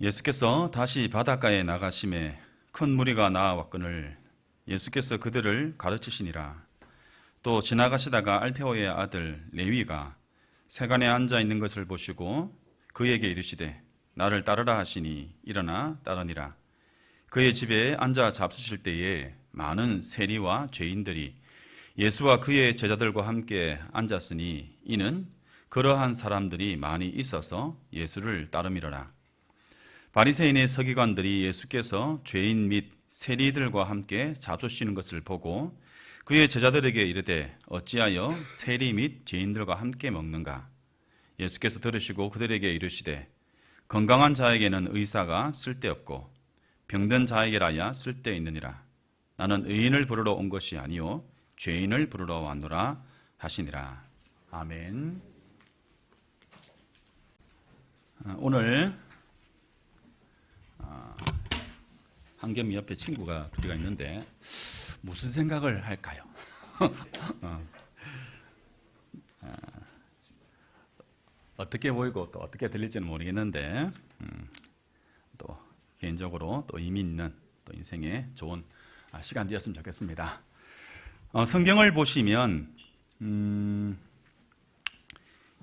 예수께서 다시 바닷가에 나가심에 큰 무리가 나아왔거늘 예수께서 그들을 가르치시니라. 또 지나가시다가 알페오의 아들 레위가 세간에 앉아 있는 것을 보시고 그에게 이르시되 나를 따르라 하시니 일어나 따르니라. 그의 집에 앉아 잡수실 때에 많은 세리와 죄인들이 예수와 그의 제자들과 함께 앉았으니 이는 그러한 사람들이 많이 있어서 예수를 따름이러라. 바리새인의 서기관들이 예수께서 죄인 및 세리들과 함께 잡수시는 것을 보고 그의 제자들에게 이르되 어찌하여 세리 및 죄인들과 함께 먹는가? 예수께서 들으시고 그들에게 이르시되 건강한 자에게는 의사가 쓸데없고 병든 자에게라야 쓸데있느니라. 나는 의인을 부르러 온 것이 아니요 죄인을 부르러 왔노라 하시니라. 아멘. 오늘 한겸이 옆에 친구가 둘이가 있는데 무슨 생각을 할까요? 어떻게 보이고 또 어떻게 들릴지는 모르겠는데 또 개인적으로 또 의미 있는 또 인생에 좋은 시간 되었으면 좋겠습니다. 성경을 보시면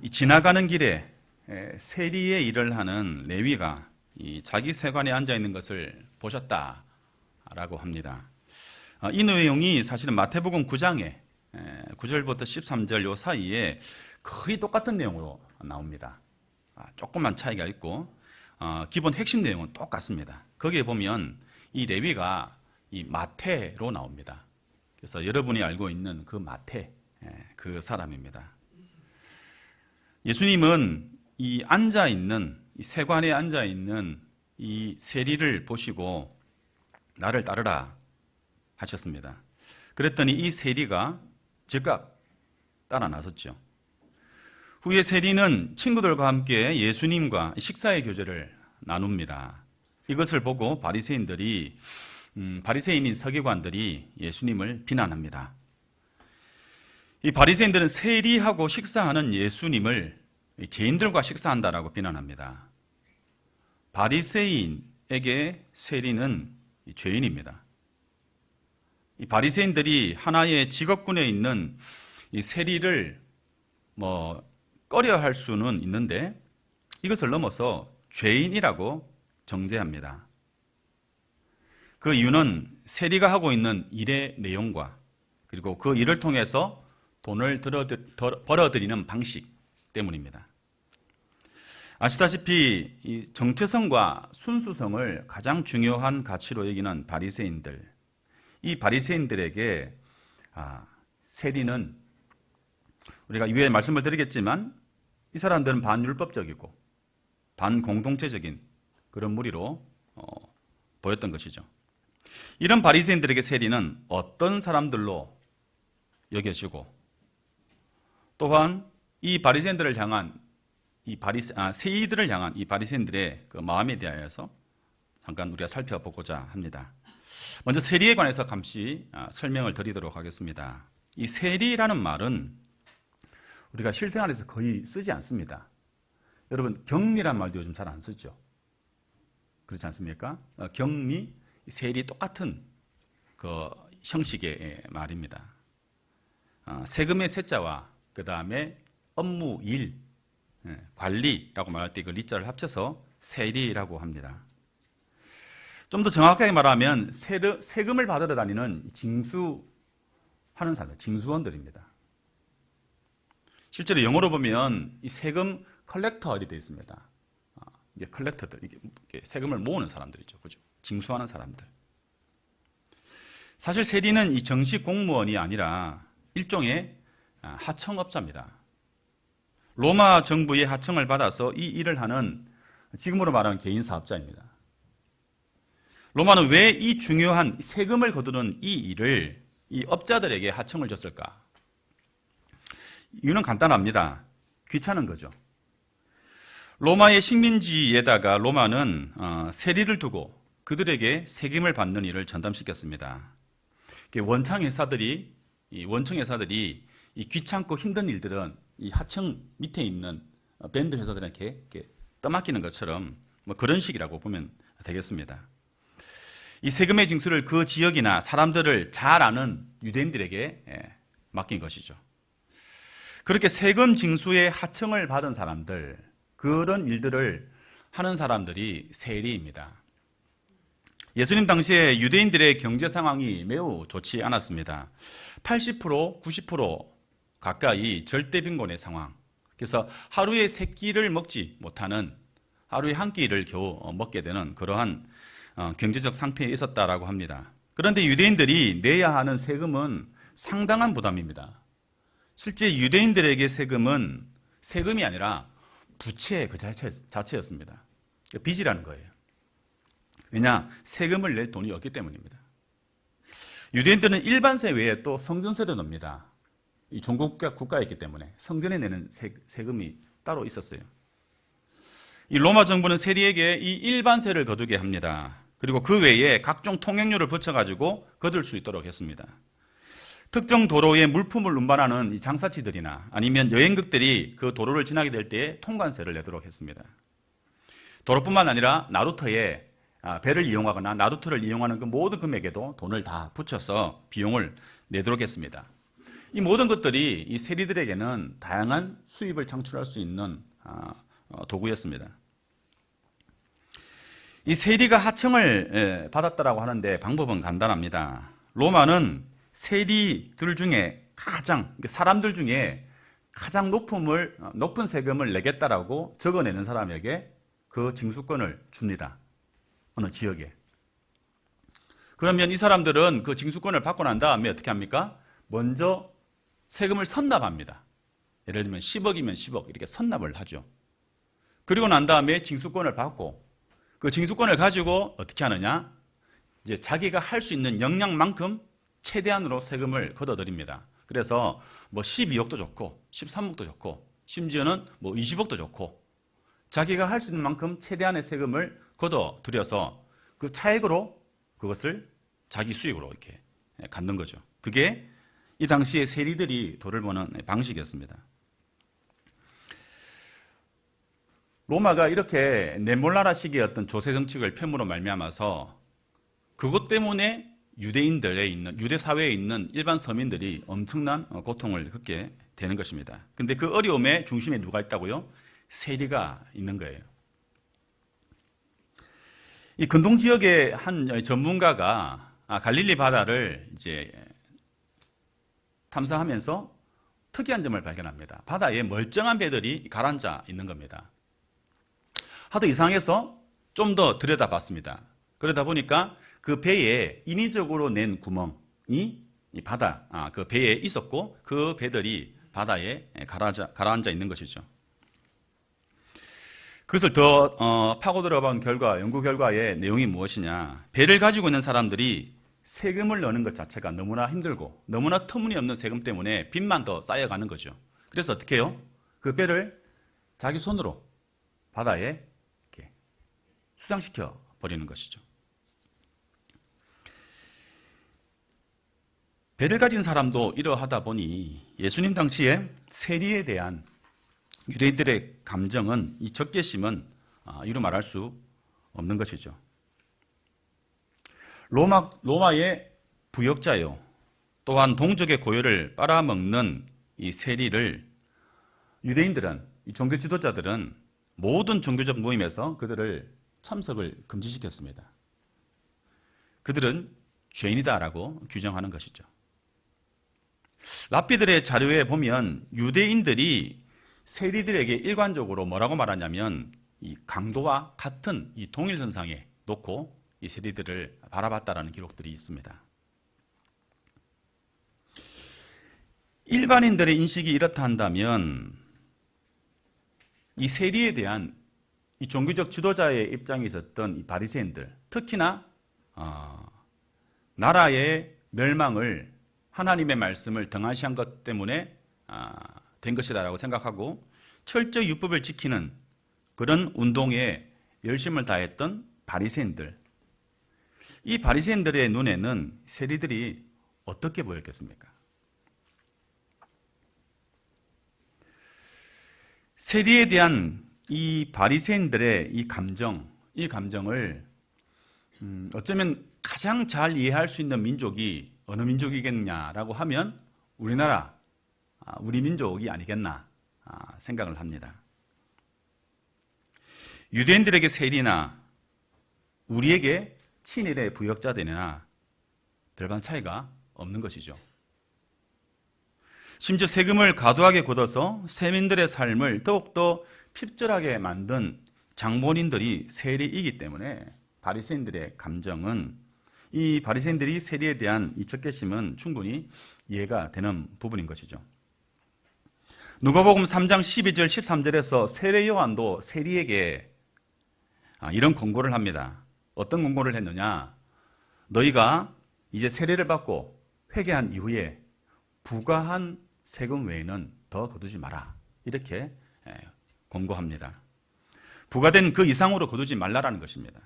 이 지나가는 길에 세리의 일을 하는 레위가 이 자기 세관에 앉아 있는 것을 보셨다라고 합니다. 이 내용이 사실은 마태복음 9장에 9절부터 13절 요 사이에 거의 똑같은 내용으로 나옵니다. 조금만 차이가 있고 기본 핵심 내용은 똑같습니다. 거기에 보면 이 레위가 이 마태로 나옵니다. 그래서 여러분이 알고 있는 그 마태, 그 사람입니다. 예수님은 이 앉아있는, 이 세관에 앉아있는 이 세리를 보시고 나를 따르라 하셨습니다. 그랬더니 이 세리가 즉각 따라 나섰죠. 후에 세리는 친구들과 함께 예수님과 식사의 교제를 나눕니다. 이것을 보고 바리새인인 서기관들이 예수님을 비난합니다. 이 바리새인들은 세리하고 식사하는 예수님을 죄인들과 식사한다라고 비난합니다. 바리새인에게 세리는 죄인입니다. 이 바리새인들이 하나의 직업군에 있는 이 세리를 꺼려할 수는 있는데 이것을 넘어서 죄인이라고 정죄합니다. 그 이유는 세리가 하고 있는 일의 내용과 그리고 그 일을 통해서 돈을 벌어들이는 방식 때문입니다. 아시다시피 이 정체성과 순수성을 가장 중요한 가치로 여기는 바리새인들, 이 바리새인들에게 세리는 우리가 이후에 말씀을 드리겠지만 이 사람들은 반율법적이고 반공동체적인 그런 무리로 보였던 것이죠. 이런 바리새인들에게 세리는 어떤 사람들로 여겨지고 또한 이 바리새인들을 향한 세리들을 향한 이 바리새인들의 그 마음에 대하여서 잠깐 우리가 살펴보고자 합니다. 먼저 세리에 관해서 잠시 설명을 드리도록 하겠습니다. 이 세리라는 말은 우리가 실생활에서 거의 쓰지 않습니다. 여러분 경리란 말도 요즘 잘 안 쓰죠. 그렇지 않습니까? 경리, 세리 똑같은 그 형식의 말입니다. 세금의 세자와 그 다음에 업무, 일, 관리라고 말할 때 그 리자를 합쳐서 세리라고 합니다. 좀 더 정확하게 말하면 세금을 받으러 다니는 징수하는 사람들, 징수원들입니다. 실제로 영어로 보면 이 세금 컬렉터이 되어 있습니다. 이제 컬렉터들, 이게 세금을 모으는 사람들이죠. 그죠? 징수하는 사람들. 사실 세리는 이 정식 공무원이 아니라 일종의 하청업자입니다. 로마 정부의 하청을 받아서 이 일을 하는 지금으로 말하면 개인 사업자입니다. 로마는 왜 이 중요한 세금을 거두는 이 일을 이 업자들에게 하청을 줬을까? 이유는 간단합니다. 귀찮은 거죠. 로마의 식민지에다가 로마는 세리를 두고 그들에게 세금을 받는 일을 전담시켰습니다. 원청 회사들이 이 귀찮고 힘든 일들은 이 하청 밑에 있는 밴드 회사들에게 떠맡기는 것처럼 뭐 그런 식이라고 보면 되겠습니다. 이 세금의 징수를 그 지역이나 사람들을 잘 아는 유대인들에게 맡긴 것이죠. 그렇게 세금 징수의 하청을 받은 사람들, 그런 일들을 하는 사람들이 세리입니다. 예수님 당시에 유대인들의 경제 상황이 매우 좋지 않았습니다. 80%, 90% 가까이 절대 빈곤의 상황. 그래서 하루에 세 끼를 먹지 못하는, 하루에 한 끼를 겨우 먹게 되는 그러한 경제적 상태에 있었다라고 합니다. 그런데 유대인들이 내야 하는 세금은 상당한 부담입니다. 실제 유대인들에게 세금은 세금이 아니라 부채 그 자체였습니다. 빚이라는 거예요. 왜냐? 세금을 낼 돈이 없기 때문입니다. 유대인들은 일반세 외에 또 성전세도 냅니다. 이 종국가 국가였기 때문에 성전에 내는 세금이 따로 있었어요. 이 로마 정부는 세리에게 이 일반세를 거두게 합니다. 그리고 그 외에 각종 통행료를 붙여가지고 거둘 수 있도록 했습니다. 특정 도로에 물품을 운반하는 이 장사치들이나 아니면 여행객들이 그 도로를 지나게 될 때 통관세를 내도록 했습니다. 도로뿐만 아니라 나루터에 배를 이용하거나 나루터를 이용하는 그 모든 금액에도 돈을 다 붙여서 비용을 내도록 했습니다. 이 모든 것들이 이 세리들에게는 다양한 수입을 창출할 수 있는 도구였습니다. 이 세리가 하청을 받았다라고 하는데 방법은 간단합니다. 로마는 세리들 중에 사람들 중에 가장 높은 세금을 내겠다라고 적어내는 사람에게 그 징수권을 줍니다. 어느 지역에. 그러면 이 사람들은 그 징수권을 받고 난 다음에 어떻게 합니까? 먼저 세금을 선납합니다. 예를 들면 10억이면 10억 이렇게 선납을 하죠. 그리고 난 다음에 징수권을 받고 그 징수권을 가지고 어떻게 하느냐? 이제 자기가 할 수 있는 역량만큼 최대한으로 세금을 걷어들입니다. 그래서 뭐 12억도 좋고 13억도 좋고 심지어는 뭐 20억도 좋고 자기가 할 수 있는 만큼 최대한의 세금을 걷어들여서 그 차액으로 그것을 자기 수익으로 이렇게 갖는 거죠. 그게 이 당시에 세리들이 돈을 버는 방식이었습니다. 로마가 이렇게 네몰나라식의 어떤 조세 정책을 펴므로 말미암아서 그것 때문에 유대 사회에 있는 일반 서민들이 엄청난 고통을 겪게 되는 것입니다. 근데 그 어려움의 중심에 누가 있다고요? 세리가 있는 거예요. 이 근동 지역의 한 전문가가 갈릴리 바다를 이제 탐사하면서 특이한 점을 발견합니다. 바다에 멀쩡한 배들이 가라앉아 있는 겁니다. 하도 이상해서 좀 더 들여다봤습니다. 그러다 보니까 그 배에 인위적으로 낸 구멍이 이 바다, 그 배에 있었고 그 배들이 바다에 가라앉아 있는 것이죠. 그것을 더 파고 들어본 연구 결과의 내용이 무엇이냐? 배를 가지고 있는 사람들이 세금을 넣는 것 자체가 너무나 힘들고 너무나 터무니없는 세금 때문에 빚만 더 쌓여가는 거죠. 그래서 어떻게 해요? 그 배를 자기 손으로 바다에 이렇게 수장시켜 버리는 것이죠. 배를 가진 사람도 이러하다 보니 예수님 당시에 세리에 대한 유대인들의 감정은, 이 적개심은 이루 말할 수 없는 것이죠. 로마의 부역자요, 또한 동족의 고요를 빨아먹는 이 세리를 유대인들은, 이 종교 지도자들은 모든 종교적 모임에서 그들을 참석을 금지시켰습니다. 그들은 죄인이다라고 규정하는 것이죠. 랍비들의 자료에 보면 유대인들이 세리들에게 일관적으로 뭐라고 말하냐면 이 강도와 같은 이 동일선상에 놓고 이 세리들을 바라봤다라는 기록들이 있습니다. 일반인들의 인식이 이렇다 한다면 이 세리에 대한 이 종교적 지도자의 입장에 있었던 이 바리새인들, 특히나 나라의 멸망을 하나님의 말씀을 등한시한 것 때문에 된 것이다라고 생각하고 철저히 율법을 지키는 그런 운동에 열심을 다했던 바리새인들, 이 바리새인들의 눈에는 세리들이 어떻게 보였겠습니까? 세리에 대한 이 바리새인들의 이 감정, 이 감정을 어쩌면 가장 잘 이해할 수 있는 민족이 어느 민족이겠냐라고 하면 우리나라, 우리 민족이 아니겠나 생각을 합니다. 유대인들에게 세리나 우리에게 친일의 부역자들이나 별반 차이가 없는 것이죠. 심지어 세금을 과도하게 걷어서 세민들의 삶을 더욱더 핍절하게 만든 장본인들이 세리이기 때문에 바리새인들의 감정은, 이 바리새인들이 세리에 대한 이 적개심은 충분히 이해가 되는 부분인 것이죠. 누가복음 3장 12절 13절에서 세례 요한도 세리에게 이런 권고를 합니다. 어떤 권고를 했느냐? 너희가 이제 세례를 받고 회개한 이후에 부과한 세금 외에는 더 거두지 마라. 이렇게 권고합니다. 부과된 그 이상으로 거두지 말라라는 것입니다.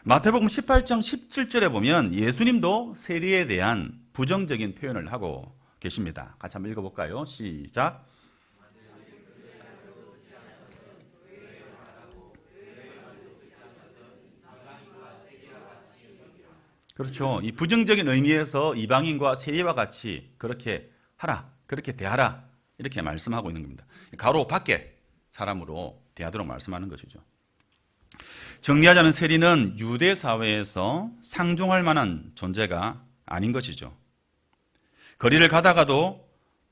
마태복음 18장 17절에 보면 예수님도 세리에 대한 부정적인 표현을 하고 계십니다. 같이 한번 읽어볼까요? 시작. 그렇죠. 이 부정적인 의미에서 이방인과 세리와 같이 그렇게 하라, 그렇게 대하라, 이렇게 말씀하고 있는 겁니다. 가로 밖에 사람으로 대하도록 말씀하는 것이죠. 정리하자면 세리는 유대 사회에서 상종할 만한 존재가 아닌 것이죠. 거리를 가다가도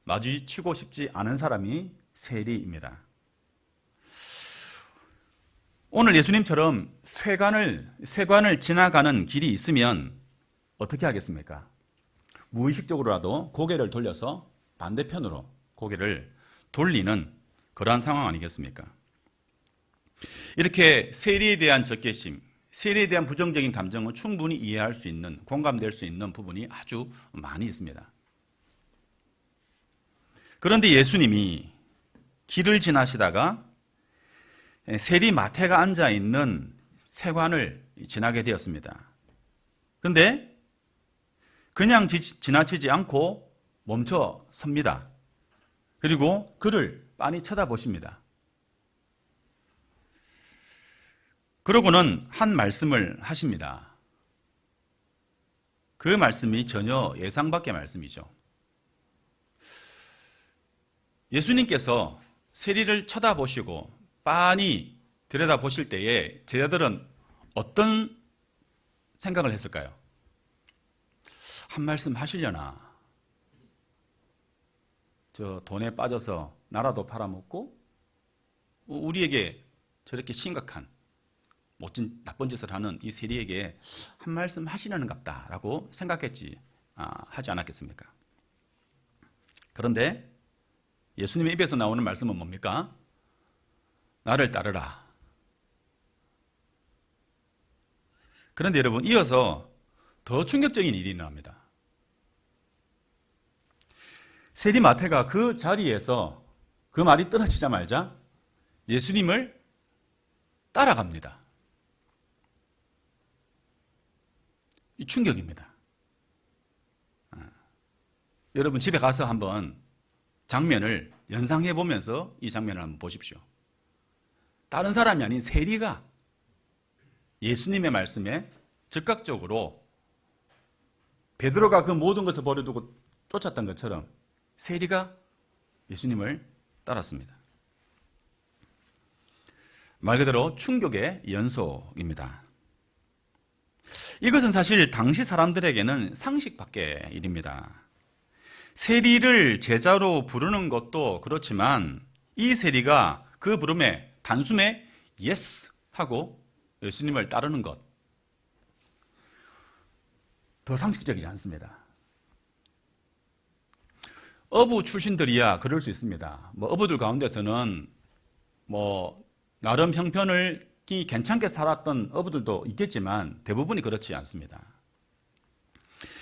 마주치고 싶지 않은 사람이 세리입니다. 오늘 예수님처럼 세관을 지나가는 길이 있으면 어떻게 하겠습니까? 무의식적으로라도 고개를 돌려서 반대편으로 고개를 돌리는 그러한 상황 아니겠습니까? 이렇게 세리에 대한 적개심, 세리에 대한 부정적인 감정은 충분히 이해할 수 있는, 공감될 수 있는 부분이 아주 많이 있습니다. 그런데 예수님이 길을 지나시다가 세리 마태가 앉아있는 세관을 지나게 되었습니다. 그런데 그냥 지나치지 않고 멈춰 섭니다. 그리고 그를 빤히 쳐다보십니다. 그러고는 한 말씀을 하십니다. 그 말씀이 전혀 예상 밖의 말씀이죠. 예수님께서 세리를 쳐다보시고 빤히 들여다보실 때에 제자들은 어떤 생각을 했을까요? 한 말씀 하시려나? 저 돈에 빠져서 나라도 팔아먹고 우리에게 저렇게 심각한 멋진 나쁜 짓을 하는 이 세리에게 한 말씀 하시려는 갑다라고 생각했지 하지 않았겠습니까? 그런데 예수님의 입에서 나오는 말씀은 뭡니까? 나를 따르라. 그런데 여러분, 이어서 더 충격적인 일이 일어납니다. 세리 마태가 그 자리에서 그 말이 떨어지자마자 예수님을 따라갑니다. 이 충격입니다. 여러분 집에 가서 한번 장면을 연상해 보면서 이 장면을 한번 보십시오. 다른 사람이 아닌 세리가 예수님의 말씀에 즉각적으로 베드로가 그 모든 것을 버려두고 쫓았던 것처럼 세리가 예수님을 따랐습니다. 말 그대로 충격의 연속입니다. 이것은 사실 당시 사람들에게는 상식 밖의 일입니다. 세리를 제자로 부르는 것도 그렇지만 이 세리가 그 부름에 단숨에 예스 하고 예수님을 따르는 것, 더 상식적이지 않습니다. 어부 출신들이야 그럴 수 있습니다. 어부들 가운데서는 나름 형편을 괜찮게 살았던 어부들도 있겠지만 대부분이 그렇지 않습니다.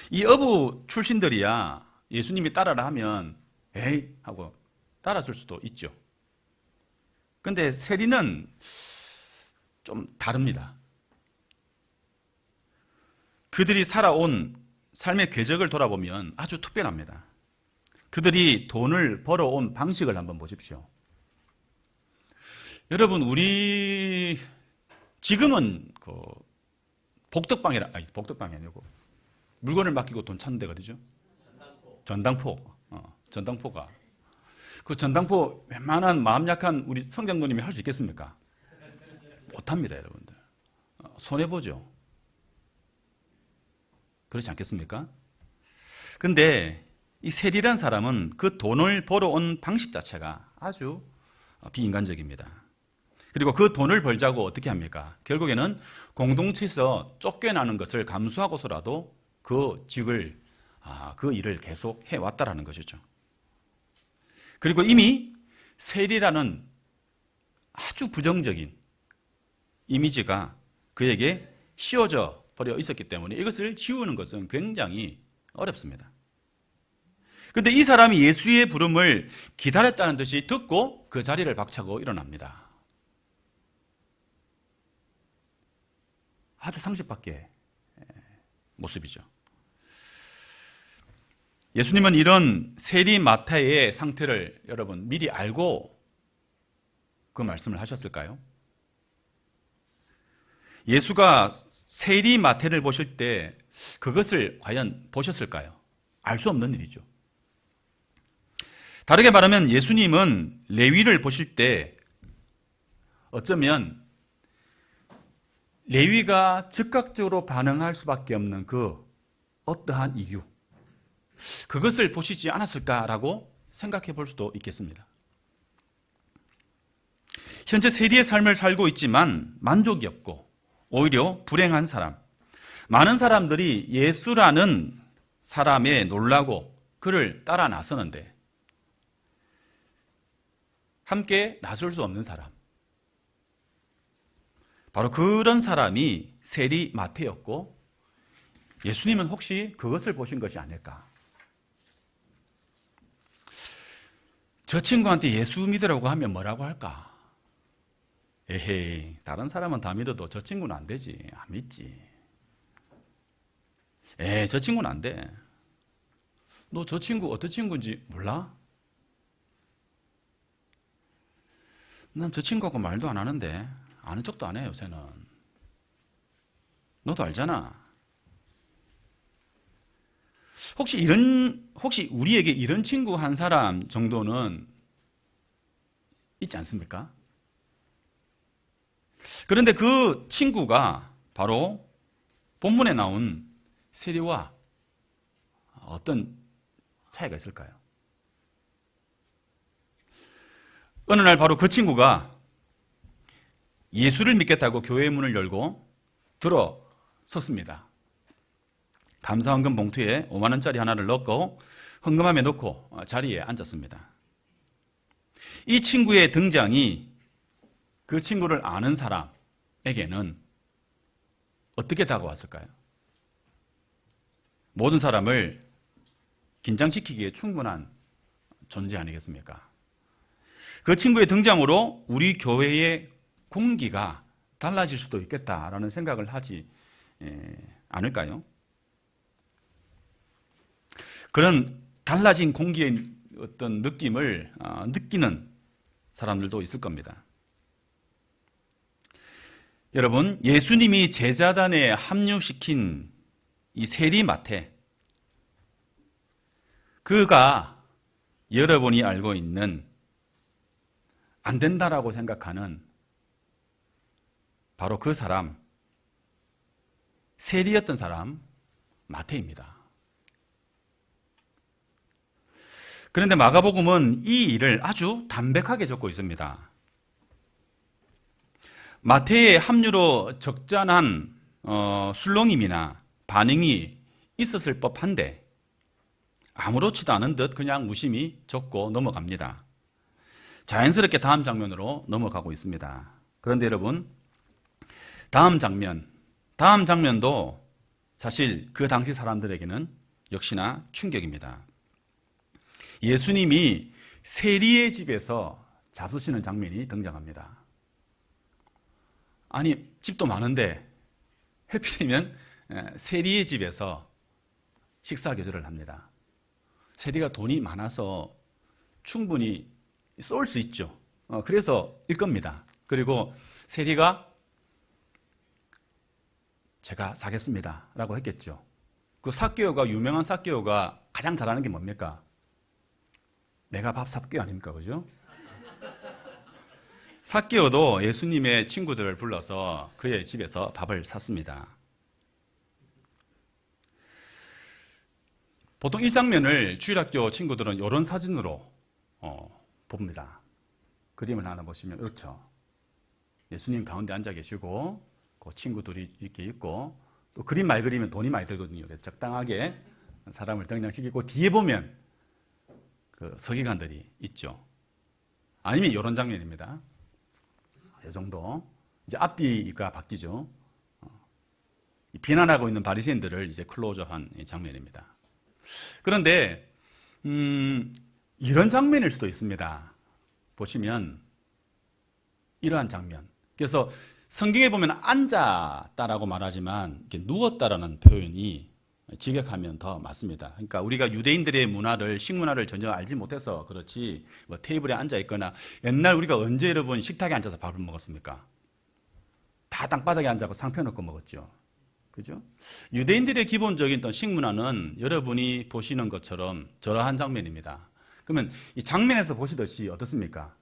이 어부 출신들이야 예수님이 따라라 하면 에이 하고 따라줄 수도 있죠. 그런데 세리는 좀 다릅니다. 그들이 살아온 삶의 궤적을 돌아보면 아주 특별합니다. 그들이 돈을 벌어온 방식을 한번 보십시오. 여러분, 우리 지금은 그 복덕방이 아니고 물건을 맡기고 돈 찾는 데가 어디죠? 전당포가. 그 전당포 웬만한 마음 약한 우리 성장로님이 할 수 있겠습니까? 못합니다, 여러분들. 손해보죠. 그렇지 않겠습니까? 근데 이 세리란 사람은 그 돈을 벌어온 방식 자체가 아주 비인간적입니다. 그리고 그 돈을 벌자고 어떻게 합니까? 결국에는 공동체에서 쫓겨나는 것을 감수하고서라도 그 직을, 그 일을 계속 해왔다라는 것이죠. 그리고 이미 세리라는 아주 부정적인 이미지가 그에게 씌워져 버려 있었기 때문에 이것을 지우는 것은 굉장히 어렵습니다. 그런데 이 사람이 예수의 부름을 기다렸다는 듯이 듣고 그 자리를 박차고 일어납니다. 아주 상식밖의 모습이죠. 예수님은 이런 세리 마태의 상태를 여러분 미리 알고 그 말씀을 하셨을까요? 예수가 세리 마태를 보실 때 그것을 과연 보셨을까요? 알 수 없는 일이죠. 다르게 말하면 예수님은 레위를 보실 때 어쩌면 레위가 즉각적으로 반응할 수밖에 없는 그 어떠한 이유, 그것을 보시지 않았을까라고 생각해 볼 수도 있겠습니다. 현재 세리의 삶을 살고 있지만 만족이 없고 오히려 불행한 사람, 많은 사람들이 예수라는 사람에 놀라고 그를 따라 나서는데 함께 나설 수 없는 사람, 바로 그런 사람이 세리 마태였고 예수님은 혹시 그것을 보신 것이 아닐까? 저 친구한테 예수 믿으라고 하면 뭐라고 할까? 에헤이, 다른 사람은 다 믿어도 저 친구는 안 되지. 안 믿지. 저 친구는 안 돼. 너 저 친구 어떤 친구인지 몰라? 난 저 친구하고 말도 안 하는데 아는 척도 안 해, 요새는. 너도 알잖아. 혹시 우리에게 이런 친구 한 사람 정도는 있지 않습니까? 그런데 그 친구가 바로 본문에 나온 세리와 어떤 차이가 있을까요? 어느 날 바로 그 친구가 예수를 믿겠다고 교회 문을 열고 들어섰습니다. 감사헌금 봉투에 5만 원짜리 하나를 넣고 헌금함에 넣고 자리에 앉았습니다. 이 친구의 등장이 그 친구를 아는 사람에게는 어떻게 다가왔을까요? 모든 사람을 긴장시키기에 충분한 존재 아니겠습니까? 그 친구의 등장으로 우리 교회의 공기가 달라질 수도 있겠다라는 생각을 하지 않을까요? 그런 달라진 공기의 어떤 느낌을 느끼는 사람들도 있을 겁니다. 여러분, 예수님이 제자단에 합류시킨 이 세리 마태, 그가 여러분이 알고 있는 안 된다라고 생각하는 바로 그 사람, 세리였던 사람 마태입니다. 그런데 마가복음은 이 일을 아주 담백하게 적고 있습니다. 마태의 합류로 적잖한 술렁임이나 반응이 있었을 법한데 아무렇지도 않은 듯 그냥 무심히 적고 넘어갑니다. 자연스럽게 다음 장면으로 넘어가고 있습니다. 그런데 여러분, 다음 장면도 사실 그 당시 사람들에게는 역시나 충격입니다. 예수님이 세리의 집에서 잡수시는 장면이 등장합니다. 아니, 집도 많은데 하필이면 세리의 집에서 식사 교제를 합니다. 세리가 돈이 많아서 충분히 쏠 수 있죠. 그래서 일 겁니다. 그리고 세리가 제가 사겠습니다 라고 했겠죠. 그 삭개오가, 유명한 삭개오가 가장 잘하는 게 뭡니까? 내가 밥 삽게 아닙니까? 그죠? 삭개오도 예수님의 친구들을 불러서 그의 집에서 밥을 샀습니다. 보통 이 장면을 주일학교 친구들은 이런 사진으로 봅니다. 그림을 하나 보시면 그렇죠. 예수님 가운데 앉아 계시고 그 친구들이 이렇게 있고, 또 그림 많이 그리면 돈이 많이 들거든요. 그래서 적당하게 사람을 등장시키고, 뒤에 보면 그 서기관들이 있죠. 아니면 이런 장면입니다. 이 정도. 이제 앞뒤가 바뀌죠. 비난하고 있는 바리새인들을 이제 클로즈한 장면입니다. 그런데 이런 장면일 수도 있습니다. 보시면 이러한 장면. 그래서 성경에 보면 앉았다라고 말하지만 이렇게 누웠다라는 표현이 직역하면 더 맞습니다. 그러니까 우리가 유대인들의 문화를, 식문화를 전혀 알지 못해서 그렇지, 뭐 테이블에 앉아 있거나, 옛날 우리가 언제 여러분 식탁에 앉아서 밥을 먹었습니까? 다 땅바닥에 앉아서 상 펴놓고 먹었죠. 그죠? 유대인들의 기본적인 어떤 식문화는 여러분이 보시는 것처럼 저러한 장면입니다. 그러면 이 장면에서 보시듯이 어떻습니까?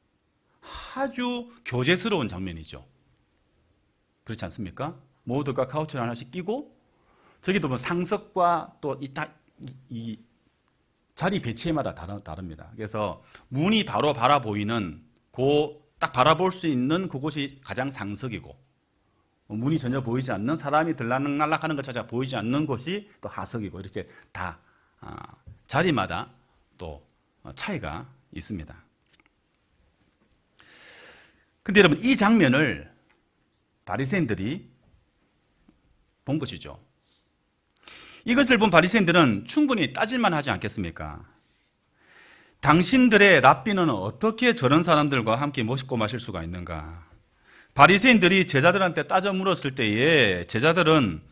아주 교제스러운 장면이죠. 그렇지 않습니까? 모두가 카우치를 하나씩 끼고, 저기도 보면 상석과 또 이 자리 배치마다 다릅니다. 그래서 문이 바로 바라보이는, 딱 바라볼 수 있는 그곳이 가장 상석이고, 문이 전혀 보이지 않는, 사람이 들락날락 하는 것 자체가 보이지 않는 곳이 또 하석이고, 이렇게 다 자리마다 또 차이가 있습니다. 근데 여러분, 이 장면을 바리새인들이 본 것이죠. 이것을 본 바리새인들은 충분히 따질만 하지 않겠습니까? 당신들의 랍비는 어떻게 저런 사람들과 함께 먹고 마실 수가 있는가? 바리새인들이 제자들한테 따져 물었을 때에 제자들은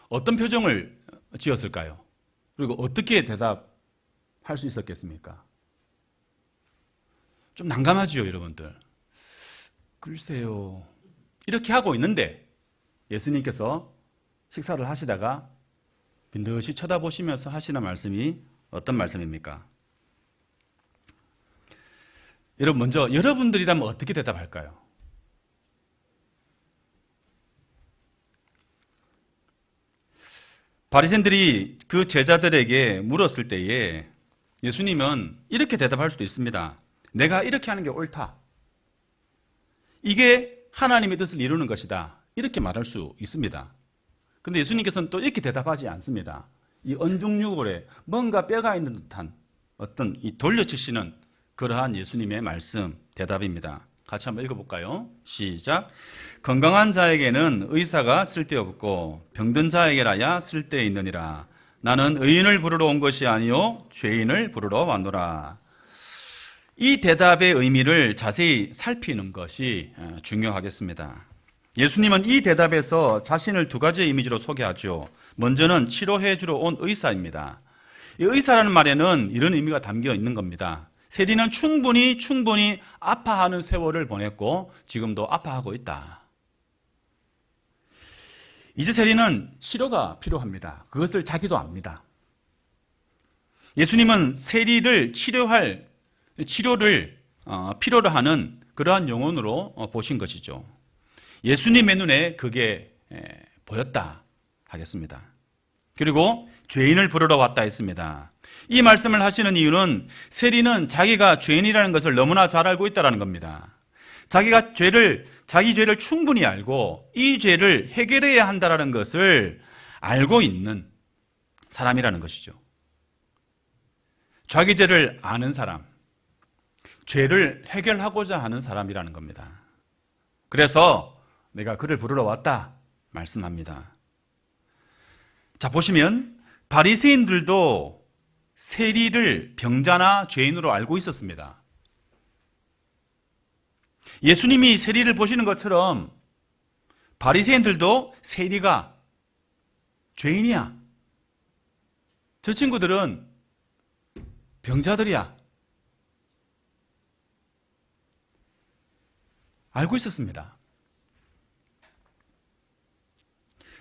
어떤 표정을 지었을까요? 그리고 어떻게 대답할 수 있었겠습니까? 좀 난감하지요, 여러분들. 글쎄요. 이렇게 하고 있는데 예수님께서 식사를 하시다가 빈듯이 쳐다보시면서 하시는 말씀이 어떤 말씀입니까? 여러분, 먼저 여러분들이라면 어떻게 대답할까요? 바리새인들이 그 제자들에게 물었을 때에 예수님은 이렇게 대답할 수도 있습니다. 내가 이렇게 하는 게 옳다. 이게 하나님의 뜻을 이루는 것이다. 이렇게 말할 수 있습니다. 근데 예수님께서는 또 이렇게 대답하지 않습니다. 이 언중유골에 뭔가 뼈가 있는 듯한 어떤 이 돌려치시는 그러한 예수님의 말씀, 대답입니다. 같이 한번 읽어볼까요? 시작. 건강한 자에게는 의사가 쓸데없고 병든 자에게라야 쓸데있느니라. 나는 의인을 부르러 온 것이 아니요 죄인을 부르러 왔노라. 이 대답의 의미를 자세히 살피는 것이 중요하겠습니다. 예수님은 이 대답에서 자신을 두 가지의 이미지로 소개하죠. 먼저는 치료해 주러 온 의사입니다. 이 의사라는 말에는 이런 의미가 담겨 있는 겁니다. 세리는 충분히 아파하는 세월을 보냈고 지금도 아파하고 있다. 이제 세리는 치료가 필요합니다. 그것을 자기도 압니다. 예수님은 세리를 치료를 필요로 하는 그러한 영혼으로 보신 것이죠. 예수님의 눈에 그게 보였다 하겠습니다. 그리고 죄인을 부르러 왔다 했습니다. 이 말씀을 하시는 이유는 세리는 자기가 죄인이라는 것을 너무나 잘 알고 있다는 겁니다. 자기 죄를 충분히 알고 이 죄를 해결해야 한다는 것을 알고 있는 사람이라는 것이죠. 자기 죄를 아는 사람, 죄를 해결하고자 하는 사람이라는 겁니다. 그래서 내가 그를 부르러 왔다 말씀합니다. 자, 보시면 바리새인들도 세리를 병자나 죄인으로 알고 있었습니다. 예수님이 세리를 보시는 것처럼 바리새인들도 세리가 죄인이야. 저 친구들은 병자들이야. 알고 있었습니다.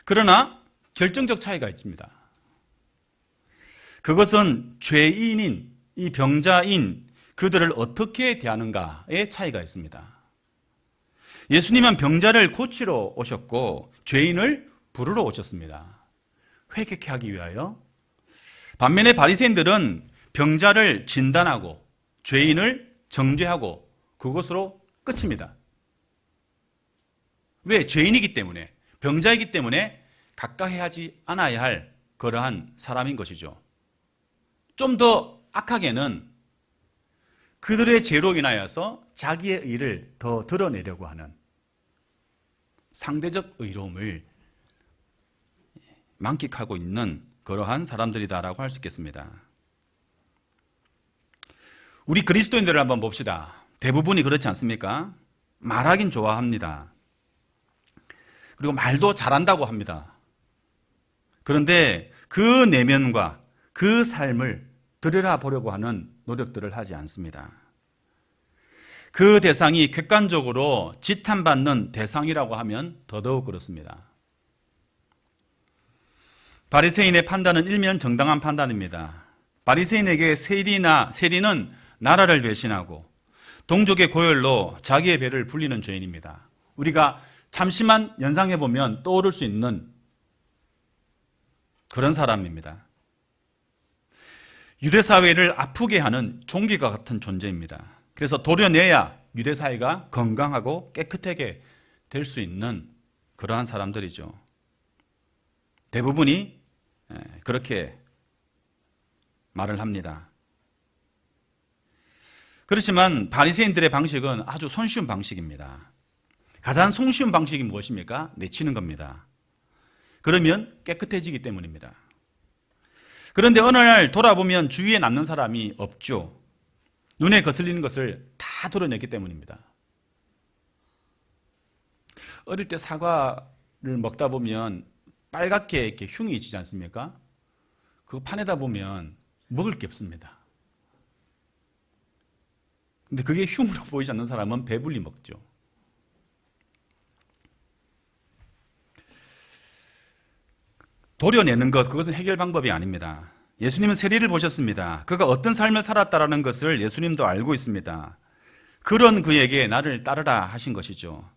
그러나 결정적 차이가 있습니다. 그것은 죄인인 이 병자인 그들을 어떻게 대하는가의 차이가 있습니다. 예수님은 병자를 고치러 오셨고 죄인을 부르러 오셨습니다. 회개케 하기 위하여. 반면에 바리새인들은 병자를 진단하고 죄인을 정죄하고 그것으로 끝입니다. 왜? 죄인이기 때문에, 병자이기 때문에 가까이 하지 않아야 할 그러한 사람인 것이죠. 좀 더 악하게는 그들의 죄로 인하여서 자기의 의를 더 드러내려고 하는 상대적 의로움을 만끽하고 있는 그러한 사람들이다라고 할 수 있겠습니다. 우리 그리스도인들을 한번 봅시다. 대부분이 그렇지 않습니까? 말하긴 좋아합니다. 그리고 말도 잘한다고 합니다. 그런데 그 내면과 그 삶을 들여다보려고 하는 노력들을 하지 않습니다. 그 대상이 객관적으로 지탄받는 대상이라고 하면 더더욱 그렇습니다. 바리새인의 판단은 일면 정당한 판단입니다. 바리새인에게 세리는 나라를 배신하고 동족의 고열로 자기의 배를 불리는 죄인입니다. 우리가 잠시만 연상해보면 떠오를 수 있는 그런 사람입니다. 유대사회를 아프게 하는 종기와 같은 존재입니다. 그래서 도려내야 유대사회가 건강하고 깨끗하게 될 수 있는 그러한 사람들이죠. 대부분이 그렇게 말을 합니다. 그렇지만 바리새인들의 방식은 아주 손쉬운 방식입니다. 가장 손쉬운 방식이 무엇입니까? 내치는 겁니다. 그러면 깨끗해지기 때문입니다. 그런데 어느 날 돌아보면 주위에 남는 사람이 없죠. 눈에 거슬리는 것을 다 드러냈기 때문입니다. 어릴 때 사과를 먹다 보면 빨갛게 이렇게 흉이 지지 않습니까? 그거 파내다 보면 먹을 게 없습니다. 근데 그게 흉으로 보이지 않는 사람은 배불리 먹죠. 도려내는 것, 그것은 해결 방법이 아닙니다. 예수님은 세리를 보셨습니다. 그가 어떤 삶을 살았다라는 것을 예수님도 알고 있습니다. 그런 그에게 나를 따르라 하신 것이죠.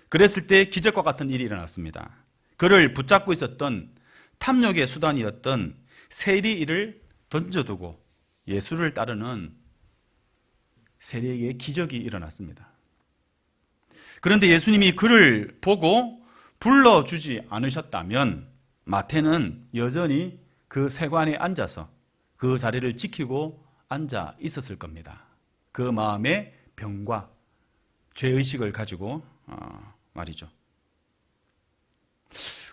그랬을 때 기적과 같은 일이 일어났습니다. 그를 붙잡고 있었던 탐욕의 수단이었던 세리를 던져두고 예수를 따르는 세리에게 기적이 일어났습니다. 그런데 예수님이 그를 보고 불러주지 않으셨다면 마태는 여전히 그 세관에 앉아서 그 자리를 지키고 앉아 있었을 겁니다. 그 마음의 병과 죄의식을 가지고 말이죠.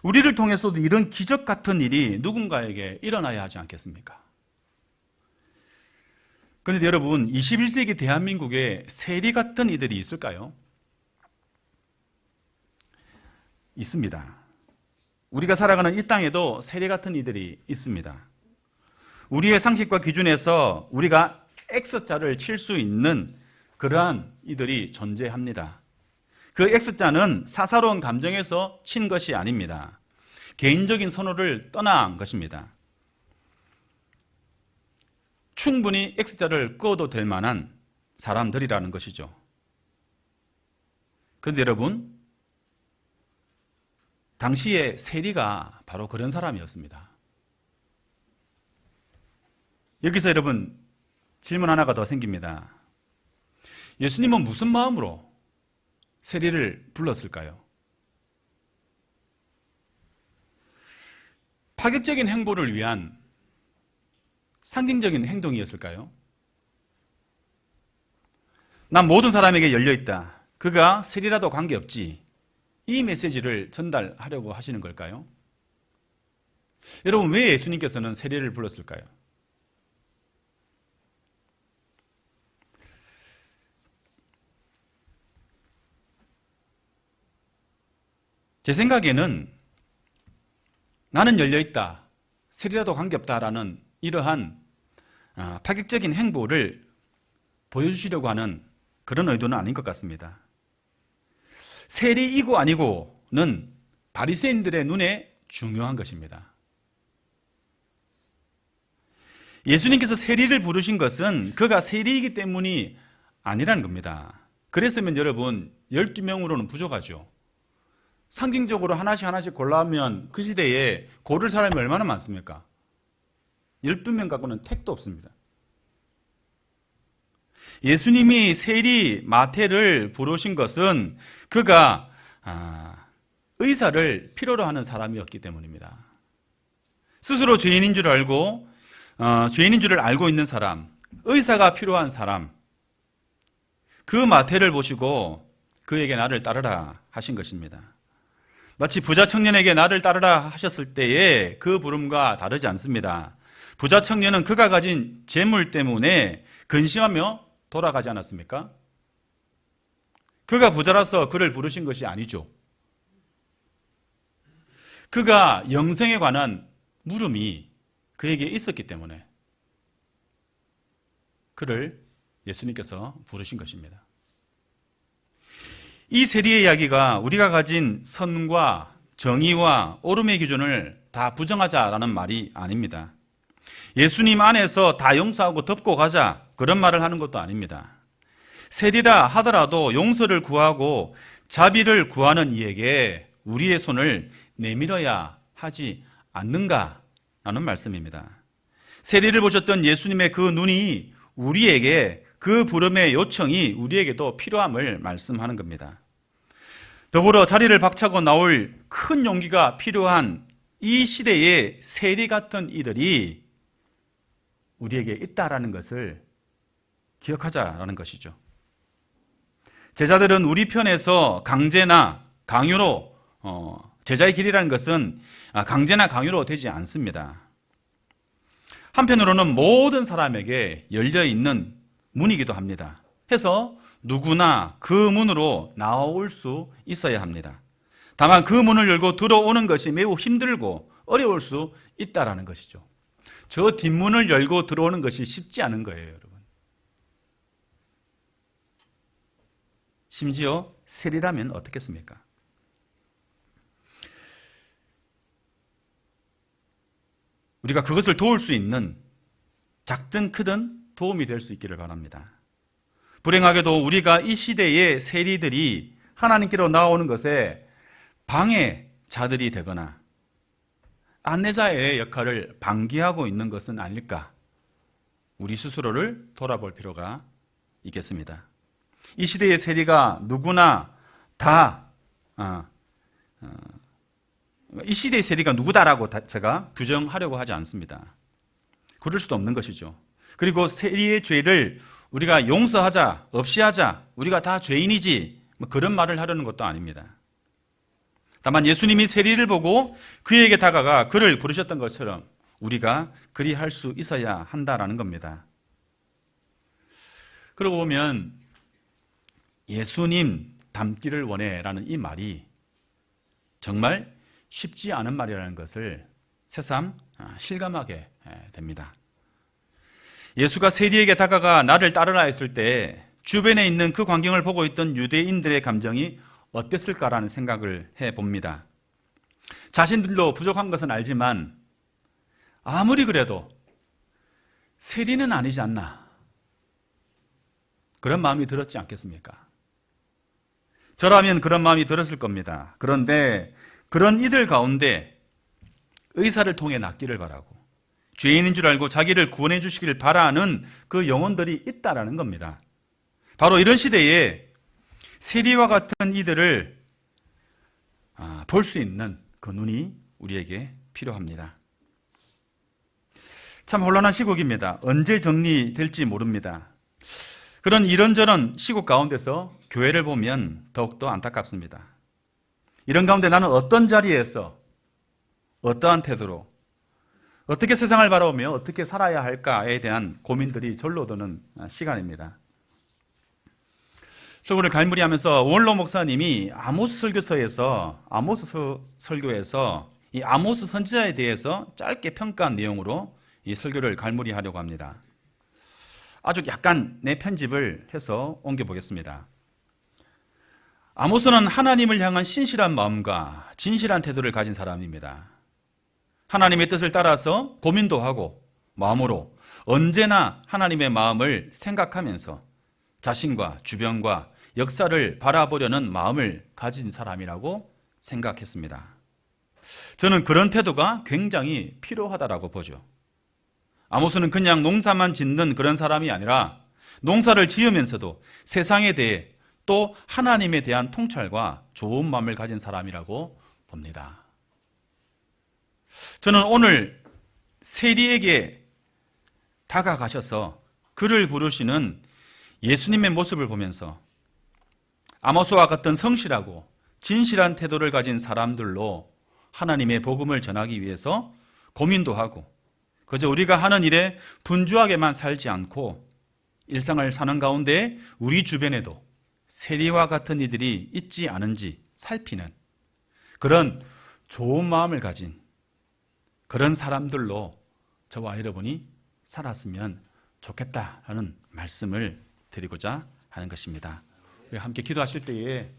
우리를 통해서도 이런 기적 같은 일이 누군가에게 일어나야 하지 않겠습니까? 그런데 여러분, 21세기 대한민국에 세리 같은 이들이 있을까요? 있습니다. 우리가 살아가는 이 땅에도 세리 같은 이들이 있습니다. 우리의 상식과 기준에서 우리가 X자를 칠 수 있는 그러한 이들이 존재합니다. 그 X자는 사사로운 감정에서 친 것이 아닙니다. 개인적인 선호를 떠난 것입니다. 충분히 X자를 꺼도 될 만한 사람들이라는 것이죠. 그런데 여러분, 당시의 세리가 바로 그런 사람이었습니다. 여기서 여러분 질문 하나가 더 생깁니다. 예수님은 무슨 마음으로 세리를 불렀을까요? 파격적인 행보를 위한 상징적인 행동이었을까요? 난 모든 사람에게 열려있다. 그가 세리라도 관계없지. 이 메시지를 전달하려고 하시는 걸까요? 여러분, 왜 예수님께서는 세리를 불렀을까요? 제 생각에는 나는 열려있다, 세리라도 관계없다라는 이러한 파격적인 행보를 보여주시려고 하는 그런 의도는 아닌 것 같습니다. 세리이고 아니고는 바리새인들의 눈에 중요한 것입니다. 예수님께서 세리를 부르신 것은 그가 세리이기 때문이 아니라는 겁니다. 그랬으면 여러분 12명으로는 부족하죠. 상징적으로 하나씩 골라하면 그 시대에 고를 사람이 얼마나 많습니까? 12명 갖고는 택도 없습니다. 예수님이 세리 마태를 부르신 것은 그가 의사를 필요로 하는 사람이었기 때문입니다. 스스로 죄인인 줄 알고 죄인인 줄을 알고 있는 사람, 의사가 필요한 사람, 그 마태를 보시고 그에게 나를 따르라 하신 것입니다. 마치 부자 청년에게 나를 따르라 하셨을 때의 그 부름과 다르지 않습니다. 부자 청년은 그가 가진 재물 때문에 근심하며 돌아가지 않았습니까? 그가 부자라서 그를 부르신 것이 아니죠. 그가 영생에 관한 물음이 그에게 있었기 때문에 그를 예수님께서 부르신 것입니다. 이 세리의 이야기가 우리가 가진 선과 정의와 옳음의 기준을 다 부정하자라는 말이 아닙니다. 예수님 안에서 다 용서하고 덮고 가자 그런 말을 하는 것도 아닙니다. 세리라 하더라도 용서를 구하고 자비를 구하는 이에게 우리의 손을 내밀어야 하지 않는가라는 말씀입니다. 세리를 보셨던 예수님의 그 눈이 우리에게 그 부름의 요청이 우리에게도 필요함을 말씀하는 겁니다. 더불어 자리를 박차고 나올 큰 용기가 필요한 이 시대의 세리 같은 이들이 우리에게 있다라는 것을 기억하자라는 것이죠. 제자들은 우리 편에서 강제나 강요로 제자의 길이라는 것은 강제나 강요로 되지 않습니다. 한편으로는 모든 사람에게 열려있는 문이기도 합니다. 해서 누구나 그 문으로 나올 수 있어야 합니다. 다만 그 문을 열고 들어오는 것이 매우 힘들고 어려울 수 있다는 것이죠. 저 뒷문을 열고 들어오는 것이 쉽지 않은 거예요, 여러분. 심지어 세리라면 어떻겠습니까? 우리가 그것을 도울 수 있는 작든 크든 도움이 될 수 있기를 바랍니다. 불행하게도 우리가 이 시대의 세리들이 하나님께로 나오는 것에 방해자들이 되거나 안내자의 역할을 방기하고 있는 것은 아닐까? 우리 스스로를 돌아볼 필요가 있겠습니다. 이 시대의 세리가 누구나 다 이 시대의 세리가 누구다라고 제가 규정하려고 하지 않습니다. 그럴 수도 없는 것이죠. 그리고 세리의 죄를 우리가 용서하자, 없이 하자, 우리가 다 죄인이지 그런 말을 하려는 것도 아닙니다. 다만 예수님이 세리를 보고 그에게 다가가 그를 부르셨던 것처럼 우리가 그리 할 수 있어야 한다라는 겁니다. 그러고 보면 예수님 닮기를 원해라는 이 말이 정말 쉽지 않은 말이라는 것을 새삼 실감하게 됩니다. 예수가 세리에게 다가가 나를 따르라 했을 때 주변에 있는 그 광경을 보고 있던 유대인들의 감정이 어땠을까라는 생각을 해봅니다. 자신들도 부족한 것은 알지만 아무리 그래도 세리는 아니지 않나 그런 마음이 들었지 않겠습니까? 저라면 그런 마음이 들었을 겁니다. 그런데 그런 이들 가운데 의사를 통해 낫기를 바라고 죄인인 줄 알고 자기를 구원해 주시기를 바라는 그 영혼들이 있다라는 겁니다. 바로 이런 시대에 세리와 같은 이들을 볼 수 있는 그 눈이 우리에게 필요합니다. 참 혼란한 시국입니다. 언제 정리될지 모릅니다. 그런 이런저런 시국 가운데서 교회를 보면 더욱더 안타깝습니다. 이런 가운데 나는 어떤 자리에서 어떠한 태도로 어떻게 세상을 바라보며 어떻게 살아야 할까에 대한 고민들이 절로 드는 시간입니다. 설교를 갈무리하면서 원로 목사님이 아모스 설교에서 이 아모스 선지자에 대해서 짧게 평가한 내용으로 이 설교를 갈무리하려고 합니다. 아주 약간 내 편집을 해서 옮겨보겠습니다. 아모스는 하나님을 향한 신실한 마음과 진실한 태도를 가진 사람입니다. 하나님의 뜻을 따라서 고민도 하고 마음으로 언제나 하나님의 마음을 생각하면서 자신과 주변과 역사를 바라보려는 마음을 가진 사람이라고 생각했습니다. 저는 그런 태도가 굉장히 필요하다라고 보죠. 아모스는 그냥 농사만 짓는 그런 사람이 아니라 농사를 지으면서도 세상에 대해 또 하나님에 대한 통찰과 좋은 마음을 가진 사람이라고 봅니다. 저는 오늘 세리에게 다가가셔서 그를 부르시는 예수님의 모습을 보면서 아모스와 같은 성실하고 진실한 태도를 가진 사람들로 하나님의 복음을 전하기 위해서 고민도 하고 그저 우리가 하는 일에 분주하게만 살지 않고 일상을 사는 가운데 우리 주변에도 세리와 같은 이들이 있지 않은지 살피는 그런 좋은 마음을 가진 그런 사람들로 저와 여러분이 살았으면 좋겠다라는 말씀을 드리고자 하는 것입니다. 우리 함께 기도하실 때에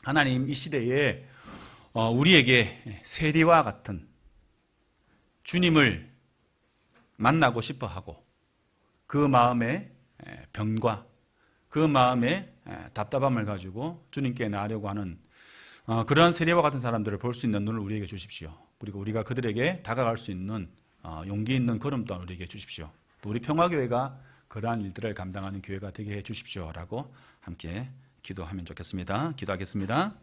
하나님 이 시대에 우리에게 세리와 같은 주님을 만나고 싶어 하고 그 마음의 병과 그 마음의 답답함을 가지고 주님께 나아가려고 하는 그러한 세리와 같은 사람들을 볼 수 있는 눈을 우리에게 주십시오. 그리고 우리가 그들에게 다가갈 수 있는 용기 있는 걸음 또한 우리에게 주십시오. 또 우리 평화교회가 그러한 일들을 감당하는 교회가 되게 해 주십시오라고 함께 기도하면 좋겠습니다. 기도하겠습니다.